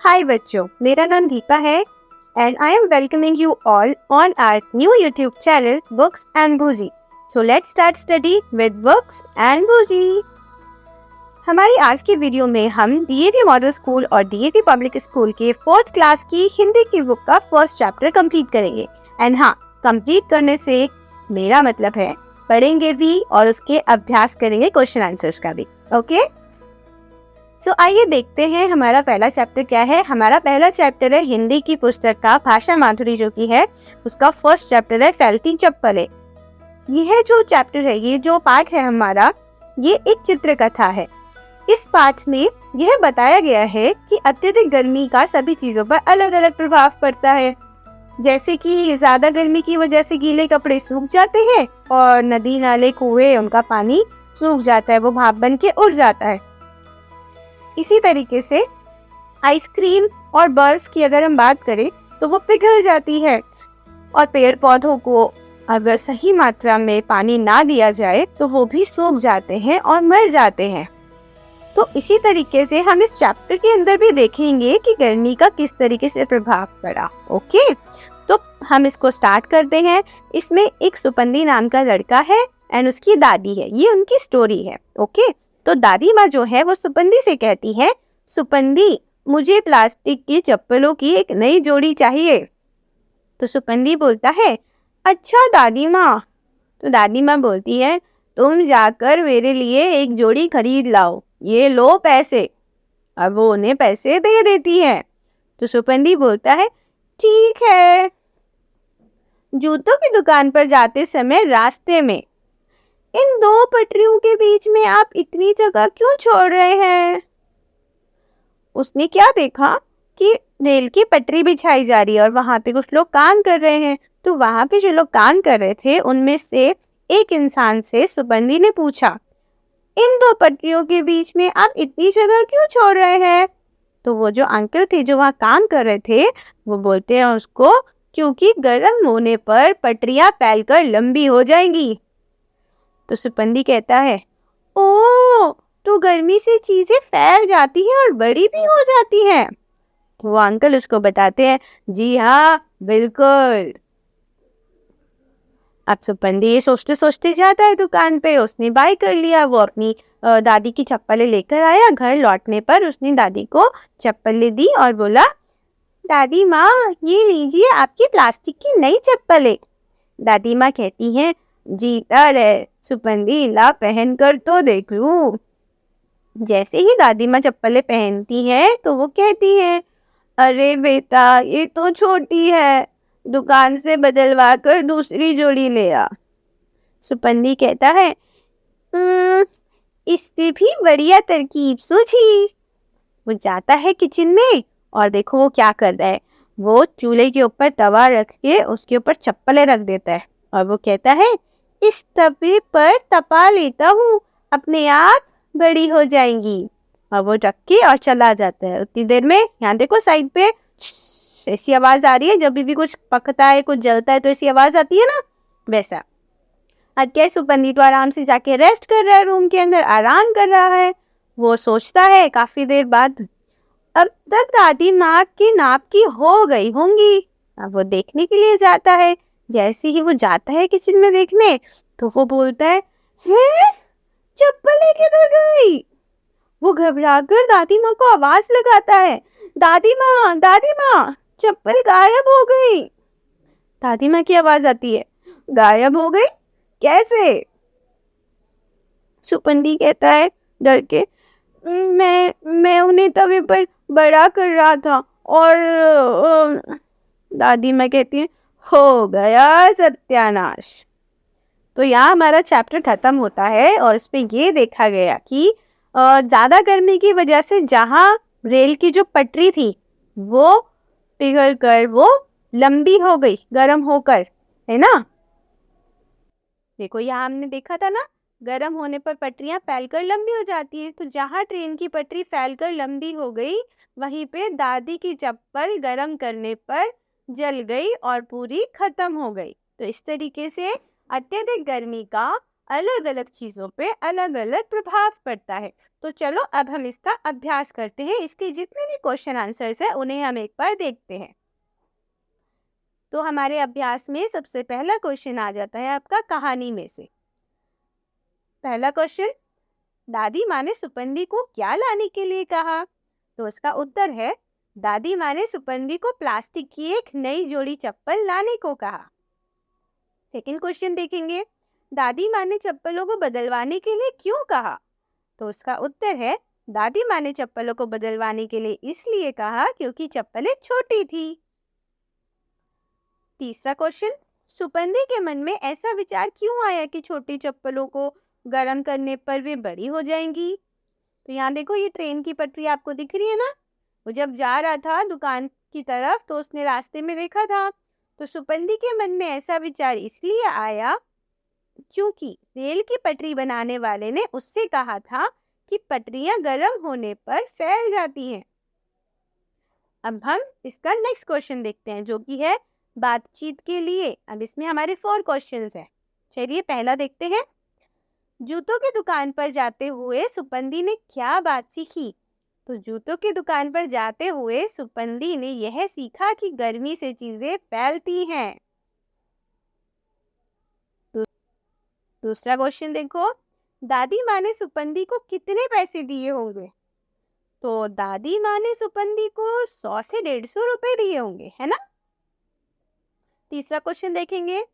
हाय बच्चों, मेरा नाम दीपा है and I am welcoming you all on our new YouTube channel Books and Boozy. So let's start study with Books and Boozy. हमारी आज की video में हम डीएवी मॉडल स्कूल और डीएवी पब्लिक स्कूल के 4th क्लास की हिंदी की book का फर्स्ट चैप्टर कंप्लीट करेंगे। एंड हाँ, कंप्लीट करने से मेरा मतलब है पढ़ेंगे भी और उसके अभ्यास करेंगे क्वेश्चन आंसर्स का भी। ओके, तो आइए देखते हैं हमारा पहला चैप्टर क्या है। हमारा पहला चैप्टर है हिंदी की पुस्तक का भाषा माधुरी जो की है, उसका फर्स्ट चैप्टर है फैलती चप्पलें। यह जो चैप्टर है, ये जो पाठ है हमारा, ये एक चित्र कथा है। इस पाठ में यह बताया गया है कि अत्यधिक गर्मी का सभी चीजों पर अलग अलग प्रभाव पड़ता है। जैसे कि ज्यादा गर्मी की वजह से गीले कपड़े सूख जाते हैं और नदी नाले कुएं उनका पानी सूख जाता है, वो भाप बन के उड़ जाता है। इसी तरीके से आइसक्रीम और बर्फ की अगर हम बात करें तो वो पिघल जाती है और पेड़ पौधों को अगर सही मात्रा में पानी ना दिया जाए तो वो भी सूख जाते हैं और मर जाते हैं। तो इसी तरीके से हम इस चैप्टर के अंदर भी देखेंगे कि गर्मी का किस तरीके से प्रभाव पड़ा। ओके, तो हम इसको स्टार्ट करते हैं। इसमें एक सुपंदी नाम का लड़का है एंड उसकी दादी है, ये उनकी स्टोरी है। ओके, तो दादी माँ जो है वो सुपंदी से कहती है, सुपंदी मुझे प्लास्टिक की चप्पलों की एक नई जोड़ी चाहिए। तो सुपंदी बोलता है, अच्छा दादी माँ। तो दादी माँ बोलती है, तुम जाकर मेरे लिए एक जोड़ी खरीद लाओ, ये लो पैसे। अब वो उन्हें पैसे दे देती है। तो सुपंदी बोलता है, ठीक है। जूतों की दुकान पर जाते समय रास्ते में इन दो पटरियों के बीच में आप इतनी जगह क्यों छोड़ रहे हैं? उसने क्या देखा कि रेल की पटरी बिछाई जा रही है और वहां पे कुछ लोग काम कर रहे हैं। तो वहां पे जो लोग काम कर रहे थे उनमें से एक इंसान से सुपंदी ने पूछा, इन दो पटरियों के बीच में आप इतनी जगह क्यों छोड़ रहे हैं? तो वो जो अंकल थे जो वहाँ काम कर रहे थे, वो बोलते हैं उसको, क्योंकि गर्म होने पर पटरियां फैलकर लंबी हो जाएंगी। तो सुपंदी कहता है, ओ, तो गर्मी से चीजें फैल जाती हैं और बड़ी भी हो जाती हैं। तो वो अंकल उसको बताते हैं, जी हाँ बिल्कुल। अब सुपंदी ये सोचते सोचते जाता है दुकान पे। उसने बाय कर लिया, वो अपनी दादी की चप्पलें लेकर आया। घर लौटने पर उसने दादी को चप्पलें दी और बोला, दादी माँ ये लीजिए आपकी प्लास्टिक की नई चप्पलें। दादी माँ कहती हैं, जीता रहे सुपंदी, ला पहन कर तो देख लूं। जैसे ही दादी माँ चप्पलें पहनती है तो वो कहती है, अरे बेटा ये तो छोटी है, दुकान से बदलवा कर दूसरी जोड़ी ले आ। सुपंदी कहता है, इससे भी बढ़िया तरकीब सूझी। वो जाता है किचन में और देखो वो क्या कर रहा है। वो चूल्हे के ऊपर तवा रख के उसके ऊपर चप्पलें रख देता है और वो कहता है, इस तवे पर तपा लेता हूँ, अपने आप बड़ी हो जाएंगी। और वो रख के और चला जाता है। उतनी देर में यहाँ देखो साइड पे ऐसी आवाज आ रही है, जब भी कुछ पकता है कुछ जलता है तो ऐसी आवाज आती है ना, वैसा। अब क्या, सुपंदी तो आराम से जाके रेस्ट कर रहा है, रूम के अंदर आराम कर रहा है। वो सोचता है काफी देर बाद, अब तक दादी नाक की नाप की हो गई होंगी। अब वो देखने के लिए जाता है। जैसे ही वो जाता है किचन में देखने तो वो बोलता है, चप्पलें किधर गई? वो घबराकर दादी माँ को आवाज लगाता है, दादी माँ चप्पल गायब हो गई। दादी माँ की आवाज आती है, गायब हो गई कैसे? सुपंदी कहता है डर के, मैं उन्हें तवे पर बड़ा कर रहा था और दादी माँ कहती है, हो गया सत्यानाश। तो यहाँ हमारा चैप्टर खत्म होता है और इस पे ये देखा गया कि ज़्यादा गर्मी की वजह से जहाँ रेल की जो पटरी थी वो पिघल कर वो लंबी हो गई गर्म होकर, है ना। देखो यहाँ हमने देखा था ना, गर्म होने पर पटरियां फैलकर लंबी हो जाती हैं। तो जहाँ ट्रेन की पटरी फैलकर लंबी हो गई, वहीं पे दादी की चप्पल गर्म करने पर जल गई और पूरी खत्म हो गई। तो इस तरीके से अत्यधिक गर्मी का अलग अलग चीजों पे अलग अलग प्रभाव पड़ता है। तो चलो अब हम इसका अभ्यास करते हैं। इसके जितने भी क्वेश्चन आंसर्स है उन्हें हम एक बार देखते हैं। तो हमारे अभ्यास में सबसे पहला क्वेश्चन आ जाता है आपका कहानी में से। पहला क्वेश्चन, दादी माँ ने सुपंदी को क्या लाने के लिए कहा? तो इसका उत्तर है, दादी माँ ने सुपंदी को प्लास्टिक की एक नई जोड़ी चप्पल लाने को कहा। सेकंड क्वेश्चन देखेंगे, दादी माँ ने चप्पलों को बदलवाने के लिए क्यों कहा? तो इसका उत्तर है, दादी माँ ने चप्पलों को बदलवाने के लिए इसलिए कहा क्योंकि चप्पलें छोटी थी। तीसरा क्वेश्चन, सुपंदी के मन में ऐसा विचार क्यों आया कि छोटी चप्पलों को गर्म करने पर वे बड़ी हो जाएंगी? तो यहाँ देखो, ये ट्रेन की पटरी आपको दिख रही है ना। वो जब जा रहा था दुकान की तरफ तो उसने रास्ते में देखा था। तो सुपंदी के मन में ऐसा विचार इसलिए आया क्योंकि रेल की पटरी बनाने वाले ने उससे कहा था कि पटरियां गर्म होने पर फैल जाती हैं। अब हम इसका नेक्स्ट क्वेश्चन देखते हैं जो कि है बातचीत के लिए। अब इसमें हमारे 4 क्वेश्चंस हैं। चलिए पहला देखते हैं। जूतों की दुकान पर जाते हुए सुपंदी ने क्या बात सीखी? तो जूतों की दुकान पर जाते हुए सुपंदी ने यह सीखा कि गर्मी से चीजें फैलती हैं। दूसरा क्वेश्चन देखो, दादी माँ ने सुपंदी को कितने पैसे दिए होंगे? तो दादी माँ ने सुपंदी को 100 से 150 रुपए दिए होंगे, है ना। तीसरा क्वेश्चन देखेंगे,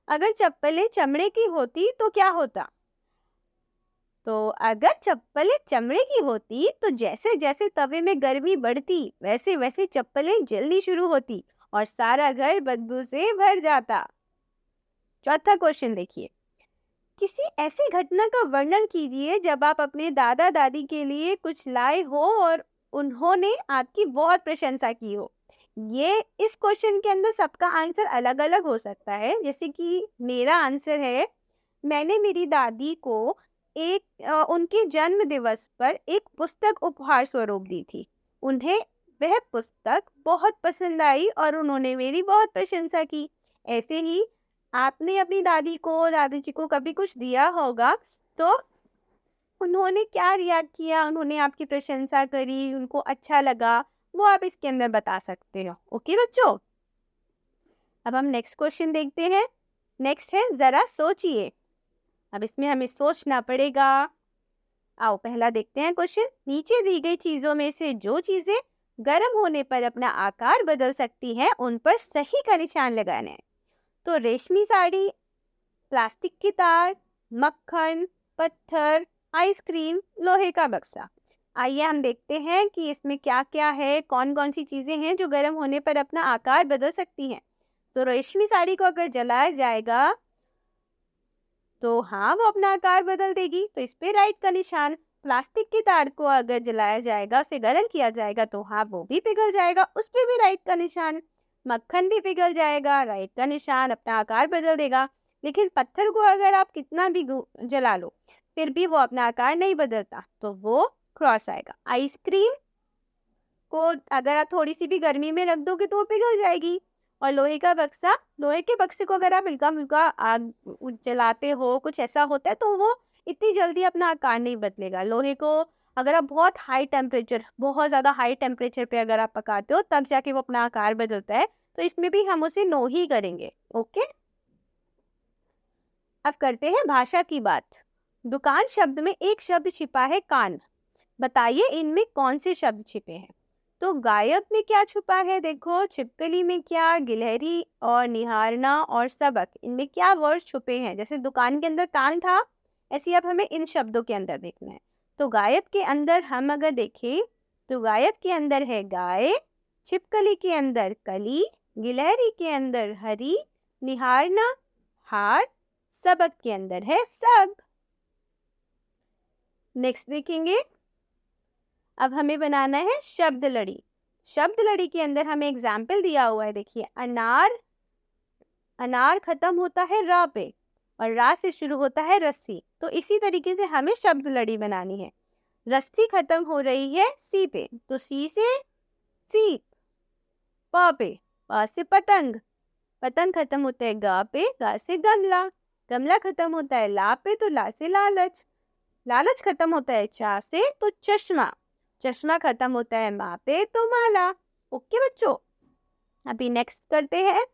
अगर चप्पलें चमड़े की होती तो क्या होता? तो अगर चप्पलें चमड़े की होती तो जैसे जैसे तवे में गर्मी बढ़ती वैसे वैसे चप्पलें जलनी शुरू होती और सारा घर बदबू से भर जाता। चौथा क्वेश्चन देखिए, किसी ऐसी घटना का वर्णन कीजिए जब आप अपने दादा दादी के लिए कुछ लाए हो और उन्होंने आपकी बहुत प्रशंसा की हो। ये इस क्वेश्चन के अंदर सबका आंसर अलग अलग हो सकता है। जैसे कि मेरा आंसर है, मैंने मेरी दादी को उनके जन्म दिवस पर एक पुस्तक उपहार स्वरूप दी थी। उन्हें वह पुस्तक बहुत पसंद आई और उन्होंने मेरी बहुत प्रशंसा की। ऐसे ही आपने अपनी दादी को दादी जी को कभी कुछ दिया होगा तो उन्होंने क्या रिएक्ट किया, उन्होंने आपकी प्रशंसा करी, उनको अच्छा लगा, वो आप इसके अंदर बता सकते हो। ओके बच्चों, अब हम नेक्स्ट क्वेश्चन देखते हैं। नेक्स्ट है जरा सोचिए। अब इसमें हमें सोचना पड़ेगा। आओ पहला देखते हैं क्वेश्चन, नीचे दी गई चीजों में से जो चीजें गर्म होने पर अपना आकार बदल सकती हैं उन पर सही का निशान लगाना है। तो रेशमी साड़ी, प्लास्टिक की तार, मक्खन, पत्थर, आइसक्रीम, लोहे का बक्सा। आइए हम देखते हैं कि इसमें क्या क्या है, कौन कौन सी चीजें हैं जो गर्म होने पर अपना आकार बदल सकती हैं। तो रेशमी साड़ी को अगर जलाया जाएगा तो हाँ वो अपना आकार बदल देगी, तो इस पे राइट का निशान। प्लास्टिक की तार को अगर जलाया जाएगा, उसे गर्म किया जाएगा तो हाँ वो भी पिघल जाएगा, उस पे भी राइट का निशान। मक्खन भी पिघल जाएगा, राइट का निशान, अपना आकार बदल देगा। लेकिन पत्थर को अगर आप कितना भी जला लो फिर भी वो अपना आकार नहीं बदलता, तो वो क्रॉस आएगा। आइसक्रीम को अगर आप थोड़ी सी भी गर्मी में रख दोगे तो वो पिघल जाएगी। और लोहे का बक्सा, लोहे के बक्से को अगर आप हल्का हल्का आग जलाते हो, कुछ ऐसा होता है तो वो इतनी जल्दी अपना आकार नहीं बदलेगा। लोहे को अगर आप बहुत हाई टेम्परेचर, बहुत ज़्यादा हाई टेम्परेचर पे अगर आप पकाते हो तब जाके वो अपना आकार बदलता है। तो इसमें भी हम उसे नो ही करेंगे। ओके, अब करते हैं भाषा की बात। दुकान शब्द में एक शब्द छिपा है कान। बताइए इनमें कौन से शब्द छिपे हैं? तो गायब में क्या छुपा है? देखो, छिपकली में क्या, गिलहरी और निहारना और सबक, इनमें क्या वर्ड छुपे हैं? जैसे दुकान के अंदर कान था, ऐसे अब हमें इन शब्दों के अंदर देखना है। तो गायब के अंदर हम अगर देखें तो गायब के अंदर है गाय, छिपकली के अंदर कली, गिलहरी के अंदर हरी, निहारना हार, सबक के अंदर है सब। नेक्स्ट देखेंगे, अब हमें बनाना है शब्द लड़ी। शब्द लड़ी के अंदर हमें एग्जाम्पल दिया हुआ है। देखिए, अनार, अनार खत्म होता है रा पे और रा से शुरू होता है रस्सी। तो इसी तरीके से हमें शब्द लड़ी बनानी है। रस्सी खत्म हो रही है सी पे, तो सी से सीप, प पे, प से पतंग, पतंग खत्म होता है गा पे, गा से गमला, गमला खत्म होता है ला पे, तो ला से लालच। लालच खत्म होता है चा से, तो चश्मा। चश्मा खत्म होता है मा पे, तो माला। ओके बच्चों, अभी नेक्स्ट करते हैं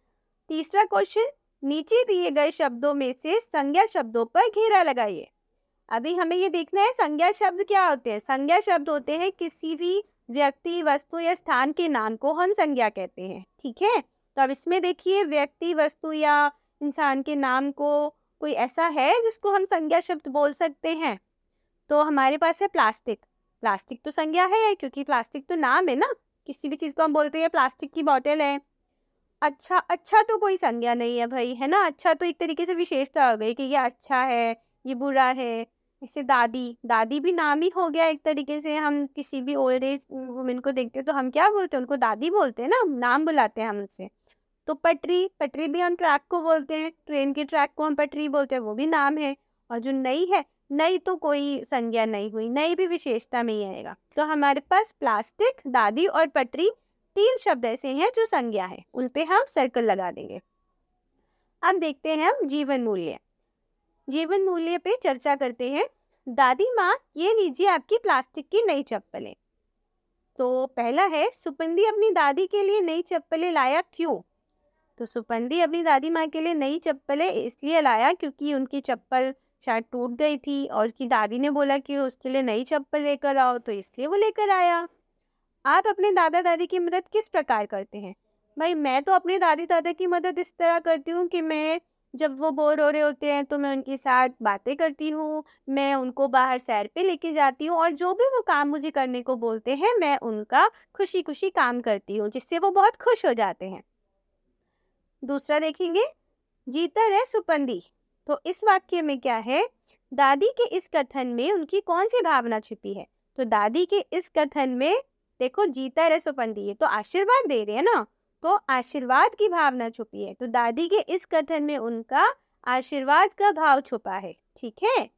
तीसरा क्वेश्चन। नीचे दिए गए शब्दों में से संज्ञा शब्दों पर घेरा लगाइए। अभी हमें ये देखना है संज्ञा शब्द क्या होते हैं। संज्ञा शब्द होते हैं किसी भी व्यक्ति, वस्तु या स्थान के नाम को हम संज्ञा कहते हैं। ठीक है, तो अब इसमें देखिए व्यक्ति, वस्तु या इंसान के नाम को कोई ऐसा है जिसको हम संज्ञा शब्द बोल सकते हैं। तो हमारे पास है प्लास्टिक। प्लास्टिक तो संज्ञा है क्योंकि प्लास्टिक तो नाम है ना, किसी भी चीज़ को हम बोलते हैं प्लास्टिक की बॉटल है। अच्छा, अच्छा तो कोई संज्ञा नहीं है भाई, है ना। अच्छा तो एक तरीके से विशेषता हो गई कि ये अच्छा है, ये बुरा है। जैसे दादी, दादी भी नाम ही हो गया एक तरीके से। हम किसी भी ओल्ड एज वुमेन को देखते हैं तो हम क्या बोलते हैं, उनको दादी बोलते हैं ना, नाम बुलाते हैं हम उनसे। तो पटरी, पटरी भी हम ट्रैक को बोलते हैं, ट्रेन के ट्रैक को हम पटरी बोलते हैं, वो भी नाम है। और जो नई है, नई तो कोई संज्ञा नहीं हुई, नई भी विशेषता में ही आएगा। तो हमारे पास प्लास्टिक, दादी और पटरी 3 शब्द ऐसे हैं जो संज्ञा है, उन पे हम सर्कल लगा देंगे। अब देखते हैं हम जीवन मूल्य। जीवन मूल्य पे चर्चा करते हैं। दादी माँ, ये लीजिए आपकी प्लास्टिक की नई चप्पलें। तो पहला है, सुपंदी अपनी दादी के लिए नई चप्पलें लाया, क्यों? तो सुपंदी अपनी दादी माँ के लिए नई चप्पलें इसलिए लाया क्योंकि उनकी चप्पल शायद टूट गई थी और उसकी दादी ने बोला कि उसके लिए नई चप्पल लेकर आओ, तो इसलिए वो लेकर आया। आप अपने दादा दादी की मदद किस प्रकार करते हैं? भाई मैं तो अपने दादी दादा की मदद इस तरह करती हूँ कि मैं, जब वो बोर हो रहे होते हैं तो मैं उनके साथ बातें करती हूँ, मैं उनको बाहर सैर पे लेके जाती हूँ, और जो भी वो काम मुझे करने को बोलते हैं मैं उनका खुशी खुशी काम करती हूँ, जिससे वो बहुत खुश हो जाते हैं। दूसरा देखेंगे, जीता रहे सुपंदी। तो इस वाक्य में क्या है? दादी के इस कथन में उनकी कौन सी भावना छिपी है? तो दादी के इस कथन में देखो, जीता रहे सुपंदी, ये तो आशीर्वाद दे रहे हैं ना, तो आशीर्वाद की भावना छुपी है। तो दादी के इस कथन में उनका आशीर्वाद का भाव छुपा है। ठीक है,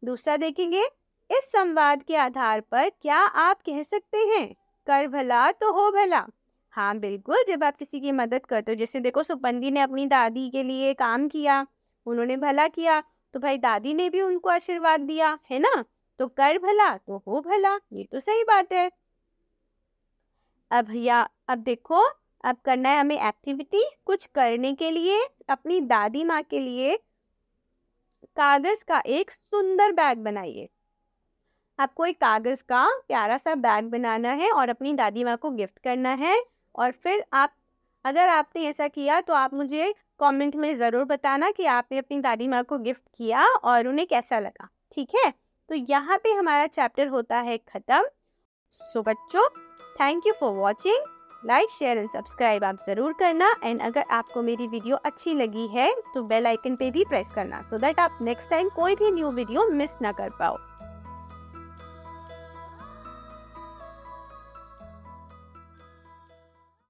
दूसरा देखेंगे, इस संवाद के आधार पर क्या आप कह सकते हैं, कर भला तो हो भला? हाँ बिल्कुल, जब आप किसी की मदद करते हो, जैसे देखो सुपंदी ने अपनी दादी के लिए काम किया, उन्होंने भला किया, तो भाई दादी ने भी उनको आशीर्वाद दिया, है ना। तो कर भला तो हो भला, ये तो सही बात है। अब देखो, अब करना है हमें एक्टिविटी। कुछ करने के लिए अपनी दादी माँ के लिए कागज का एक सुंदर बैग बनाइए। आपको एक कागज का प्यारा सा बैग बनाना है और अपनी दादी माँ को गिफ्ट करना है। और फिर अगर आपने ऐसा किया तो आप मुझे कमेंट में ज़रूर बताना कि आपने अपनी दादी माँ को गिफ्ट किया और उन्हें कैसा लगा। ठीक है, तो यहाँ पे हमारा चैप्टर होता है ख़त्म। सो बच्चों, thank you for watching. Like, share and subscribe आप ज़रूर करना। एंड अगर आपको मेरी वीडियो अच्छी लगी है तो बेल आइकन पे भी प्रेस करना, सो दैट आप नेक्स्ट टाइम कोई भी न्यू वीडियो मिस ना कर पाओ।